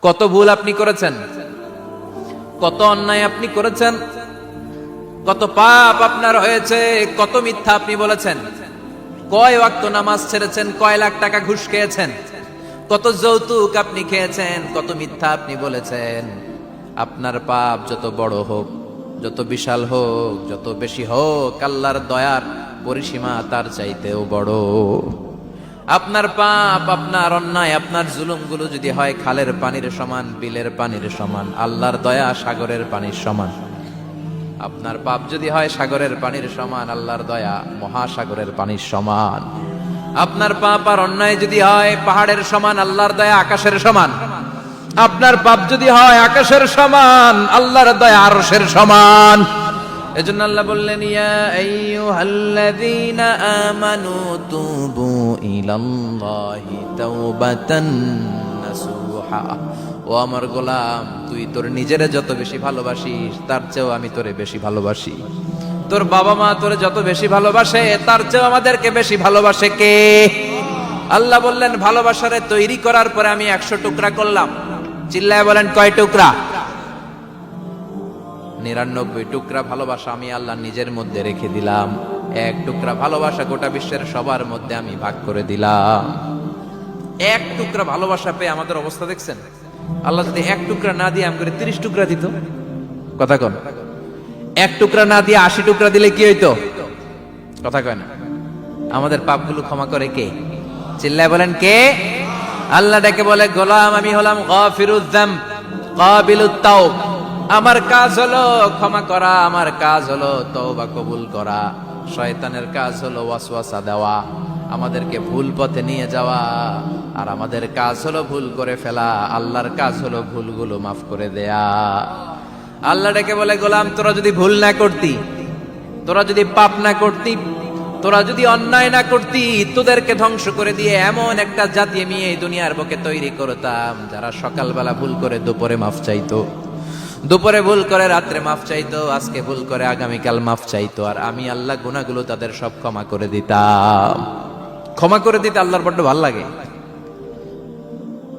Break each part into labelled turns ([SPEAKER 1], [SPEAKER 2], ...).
[SPEAKER 1] কত ভুল আপনি করেছেন, কত অন্যায় আপনি করেছেন, কত পাপ আপনার হয়েছে, কত মিথ্যা আপনি বলেছেন, কয় ওয়াক্ত নামাজ ছেড়েছেন, কয় লাখ টাকা ঘুষ খেয়েছেন, কত যৌতুক আপনি খেয়েছেন, কত মিথ্যা আপনি বলেছেন। আপনার পাপ যত বড় হোক, যত বিশাল হোক, যত বেশি হোক, আল্লাহর দয়ার পরিসীমা তার চাইতেও বড়। আপনার পাপ, আপনার অন্যায়, আপনার জুলুমগুলো যদি হয় খালের পানির সমান, বিলের পানির সমান, আল্লাহর দয়া সাগরের পানির সমান। আপনার পাপ যদি হয় সাগরের পানির সমান, আল্লাহর দয়া মহাসাগরের পানির সমান। আপনার পাপ আর অন্যায় যদি হয় পাহাড়ের সমান, আল্লাহর দয়া আকাশের সমান। আপনার পাপ যদি হয় আকাশের সমান, আল্লাহর দয়া আরশের সমান। এজন্য আল্লাহ বললেন, ইয়া আইয়ুহাল্লাযীনা আমানু তুবু ইলাল্লাহি তাওবাতান নাসুহা। ও আমার গোলাম, তুই তোর নিজের যত বেশি ভালোবাসিস তার চেয়েও আমি তোরে বেশি ভালোবাসি। তোর বাবা মা তোরে যত বেশি ভালোবাসে তার চেয়েও আমাদেরকে বেশি ভালোবাসে কে? আল্লাহ বললেন, ভালোবাসারে তৈরি করার পরে আমি 100 টুকরা করলাম। চিল্লায় বলেন, কয় টুকরা? 99 টুকরা ভালোবাসা আমি আল্লাহ নিজের মধ্যে রেখে দিলাম। 1 টুকরা ভালোবাসা গোটা বিশ্বের সবার মধ্যে আমি ভাগ করে দিলাম। 1 টুকরা ভালোবাসা পেয়ে আমাদের অবস্থা দেখছেন? আল্লাহ যদি 1 টুকরা না দিয়ে আমি করে 30 টুকরা দিত, কথা কন। 1 টুকরা না দিয়ে 80 টুকরা দিলে কি হইতো? কথা কয় না। আমাদের পাপগুলো ক্ষমা করে কে? চিল্লায় বলেন, কে? আল্লাহ ডেকে বলে, গোলাম আমি হলাম গাফিরুয যাম কাবিলুত তাওব। আমার কাজ হলো ক্ষমা করা, আমার কাজ হলো তওবা কবুল করা। শয়তানের কাজ হলো ওয়াসওয়াসা দেওয়া, আমাদেরকে ভুল পথে নিয়ে যাওয়া। আর আমাদের কাজ হলো ভুল করে ফেলা, আল্লাহর কাজ হলো ভুলগুলো মাফ করে দেয়া। আল্লাহ ডেকে বলে, গোলাম তোরা যদি ভুল না করতি, তোরা যদি পাপ না করতি, তোরা যদি অন্যায় না করতি, তোদেরকে ধ্বংস করে দিয়ে এমন একটা জাতি আমি এই দুনিয়ার বুকে তৈরি করতাম যারা সকালবেলা ভুল করে দুপুরে মাফ চাইতো, দুপুরে ভুল করে রাত্রে মাফ চাইতো, আজকে ভুল করে আগামীকাল মাফ চাইতো। আর আমি আল্লাহ গুনাহগুলো তাদের সব ক্ষমা করে দিতাম। ক্ষমা করে দিতে আল্লাহর বড্ড ভালো লাগে।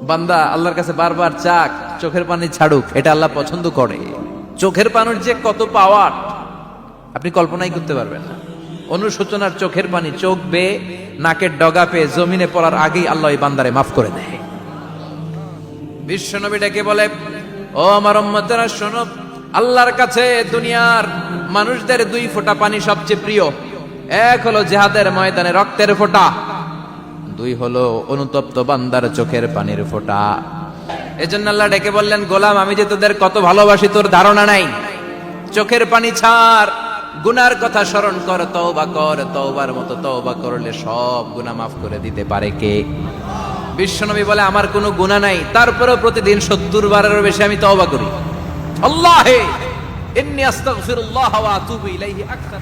[SPEAKER 1] বান্দা আল্লাহর কাছে বারবার চাক, চোখের পানি ছাড়ুক, এটা আল্লাহ পছন্দ করে। চোখের পানির যে কত পাওয়ার আপনি কল্পনাই করতে পারবেন না। অনুশোচনার চোখের পানি চোখ বেয়ে নাকের ডগা পেয়ে জমিনে পড়ার আগেই আল্লাহ এই বান্দারে মাফ করে দেয়। বিশ্বনবী ডেকে বলে, ও আমার উম্মতেরা শোনো, আল্লাহর কাছে দুনিয়ার মানুষদের 2 ফোঁটা পানি সবচেয়ে প্রিয়। 1 হলো জিহাদের ময়দানে রক্তের ফোঁটা, 2 হলো অনুতপ্ত বান্দার চোখের পানির ফোঁটা। এজন্য আল্লাহ ডেকে বললেন, গোলাম আমি যে তোদের কত ভালোবাসি তোর ধারণা নাই। চোখের পানি ছাড়, গুনার কথা স্মরণ কর, তওবা কর। তওবার মতো তওবা করলে সব গুনাহ মাফ করে দিতে পারে কে? বিশ্বনবী বলে, আমার কোনো গুনাহ নাই, তারপরেও প্রতিদিন 70 বারেরও বেশি আমি তওবা করি। আল্লাহে ইন্নী আস্তাগফিরুল্লাহ ওয়া আতুবু ইলাইহি আকসার।